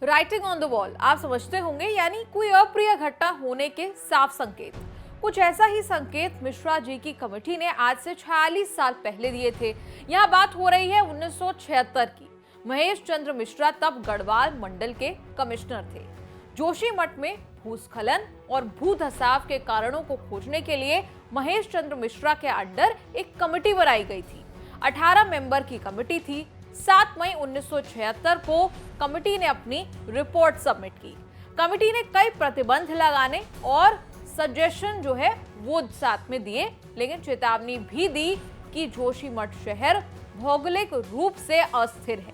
Writing on the wall आप समझते होंगे, यानी कोई अप्रिय घटना होने के साफ संकेत। कुछ ऐसा ही संकेत मिश्रा जी की कमेटी ने आज से 46 साल पहले दिए थे। यहाँ बात हो रही है 1976 की। महेश चंद्र मिश्रा तब गढ़वाल मंडल के कमिश्नर थे। जोशीमठ में भूस्खलन और भू धसाव के कारणों को खोजने के लिए महेश चंद्र मिश्रा के अंडर एक कमेटी बनाई गई थी। 18 मेंबर की कमेटी थी। 7 मई 1976 को कमेटी ने अपनी रिपोर्ट सबमिट की। कमेटी ने कई प्रतिबंध लगाने और सजेशन जो है वो साथ में दिए, लेकिन चेतावनी भी दी कि जोशीमठ शहर भौगोलिक रूप से अस्थिर है।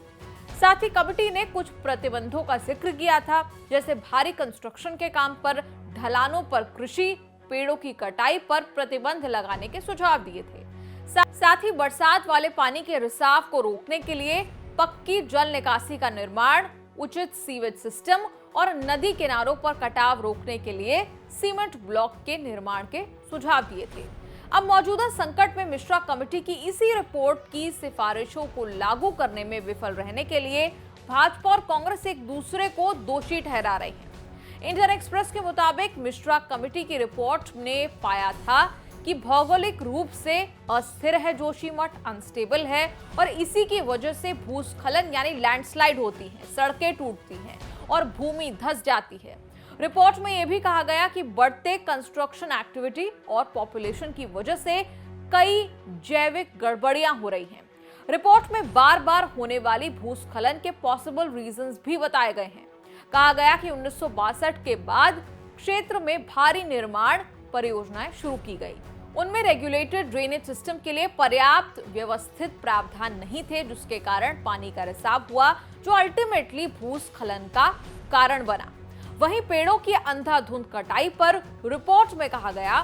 साथ ही कमेटी ने कुछ प्रतिबंधों का जिक्र किया था, जैसे भारी कंस्ट्रक्शन के काम पर, ढलानों पर कृषि, पेड़ों की कटाई पर प्रतिबंध लगाने के सुझाव दिए थे। साथ ही बरसात वाले पानी के रिसाव को रोकने के लिए पक्की जल निकासी का निर्माण, उचित सीवेज सिस्टम और नदी किनारों पर कटाव रोकने के लिए सीमेंट ब्लॉक के निर्माण के सुझाव दिए थे। अब मौजूदा संकट में मिश्रा कमेटी की इसी रिपोर्ट की सिफारिशों को लागू करने में विफल रहने के लिए भाजपा और कांग्रेस एक दूसरे को दोषी ठहरा रहे हैं। इंडियन एक्सप्रेस के मुताबिक मिश्रा कमेटी की रिपोर्ट ने पाया था कि भौगोलिक रूप से अस्थिर है जोशीमठ, अनस्टेबल है और इसी की वजह से भूस्खलन यानी लैंडस्लाइड होती है, सड़कें टूटती हैं और भूमि धंस जाती है। रिपोर्ट में यह भी कहा गया कि बढ़ते कंस्ट्रक्शन एक्टिविटी और पॉपुलेशन की वजह से कई जैविक गड़बड़ियां हो रही हैं। रिपोर्ट में बार बार होने वाली भूस्खलन के पॉसिबल रीजंस भी बताए गए हैं। कहा गया कि 1962 के बाद क्षेत्र में भारी निर्माण परियोजनाएं शुरू की गई। उनमें रेगुलेटेड ड्रेनेज सिस्टम के लिए पर्याप्त व्यवस्थित प्रावधान नहीं थे, जिसके कारण पानी का रिसाव हुआ, जो अल्टीमेटली भूस्खलन का कारण बना। वहीं पेड़ों की अंधाधुंध कटाई पर रिपोर्ट में कहा गया,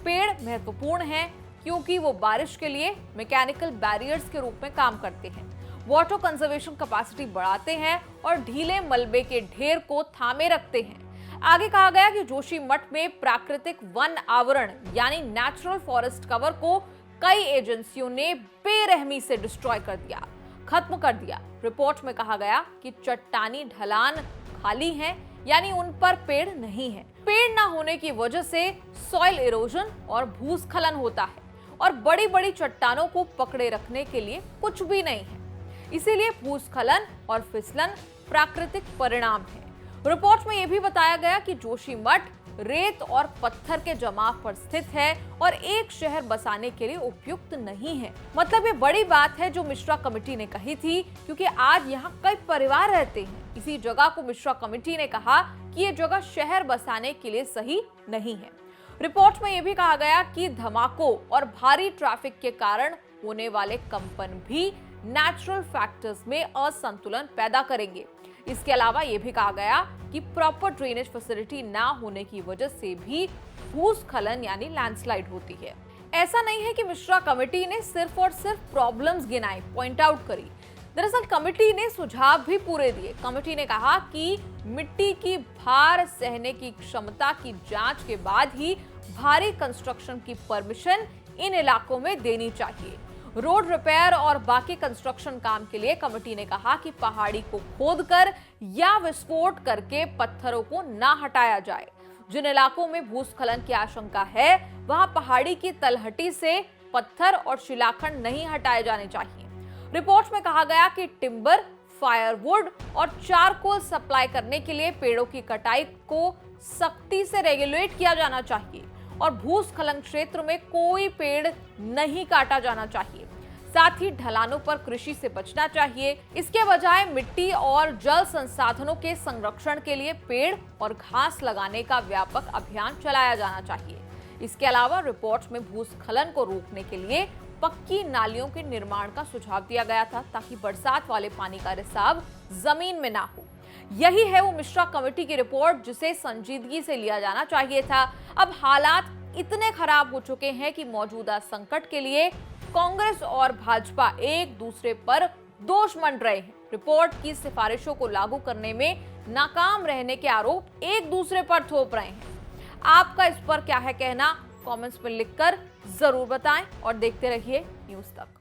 पेड़ महत्वपूर्ण हैं क्योंकि वो बारिश के लिए मैकेनिकल बैरियर्स के रूप में काम करते हैं, वाटर कंजर्वेशन कैपेसिटी बढ़ाते हैं और ढीले मलबे के ढेर को थामे रखते हैं। आगे कहा गया कि जोशीमठ में प्राकृतिक वन आवरण यानी नेचुरल फॉरेस्ट कवर को कई एजेंसियों ने बेरहमी से डिस्ट्रॉय कर दिया, खत्म कर दिया। रिपोर्ट में कहा गया कि चट्टानी ढलान खाली हैं, यानी उन पर पेड़ नहीं है। पेड़ ना होने की वजह से सॉइल इरोजन और भूस्खलन होता है और बड़ी बड़ी चट्टानों को पकड़े रखने के लिए कुछ भी नहीं है। इसीलिए भूस्खलन और फिसलन प्राकृतिक परिणाम है। रिपोर्ट में यह भी बताया गया कि जोशीमठ रेत और पत्थर के जमाव पर स्थित है और एक शहर बसाने के लिए उपयुक्त नहीं है। मतलब ये बड़ी बात है जो मिश्रा कमेटी ने कही थी, क्योंकि आज यहाँ कई परिवार रहते हैं। इसी जगह को मिश्रा कमेटी ने कहा कि ये जगह शहर बसाने के लिए सही नहीं है। रिपोर्ट में यह भी कहा गया कि धमाकों और भारी ट्रैफिक के कारण होने वाले कंपन भी नेचुरल फैक्टर्स में असंतुलन पैदा करेंगे। इसके अलावा यह भी कहा गया कि प्रॉपर ड्रेनेज फैसिलिटी ना होने की वजह से भी भूस्खलन यानी लैंडस्लाइड होती है। ऐसा नहीं है कि मिश्रा कमेटी ने सिर्फ और सिर्फ प्रॉब्लम्स गिनाई, पॉइंट आउट करी। दरअसल कमेटी ने सुझाव भी पूरे दिए। कमेटी ने कहा कि मिट्टी की भार सहने की क्षमता की जांच के बाद ही भारी कंस्ट्रक्शन की परमिशन इन इलाकों में देनी चाहिए। रोड रिपेयर और बाकी कंस्ट्रक्शन काम के लिए कमेटी ने कहा कि पहाड़ी को खोदकर या विस्फोट करके पत्थरों को ना हटाया जाए। जिन इलाकों में भूस्खलन की आशंका है, वहां पहाड़ी की तलहटी से पत्थर और शिलाखंड नहीं हटाए जाने चाहिए। रिपोर्ट में कहा गया कि टिम्बर, फायरवुड और चारकोल सप्लाई करने के लिए पेड़ों की कटाई को सख्ती से रेगुलेट किया जाना चाहिए और भूस्खलन क्षेत्र में कोई पेड़ नहीं काटा जाना चाहिए। साथ ही ढलानों पर कृषि से बचना चाहिए। इसके बजाय मिट्टी और जल संसाधनों के संरक्षण के लिए पेड़ और घास लगाने का व्यापक अभियान चलाया जाना चाहिए। इसके अलावा रिपोर्ट में भूस्खलन को रोकने के लिए पक्की नालियों के निर्माण का सुझाव दिया गया था, ताकि बरसात वाले पानी का रिसाव जमीन में ना हो। यही है वो मिश्रा कमेटी की रिपोर्ट जिसे संजीदगी से लिया जाना चाहिए था। अब हालात इतने खराब हो चुके हैं कि मौजूदा संकट के लिए कांग्रेस और भाजपा एक दूसरे पर दोष मंड रहे हैं। रिपोर्ट की सिफारिशों को लागू करने में नाकाम रहने के आरोप एक दूसरे पर थोप रहे हैं। आपका इस पर क्या है कहना? कमेंट्स में लिखकर जरूर बताएं और देखते रहिए न्यूज़ तक।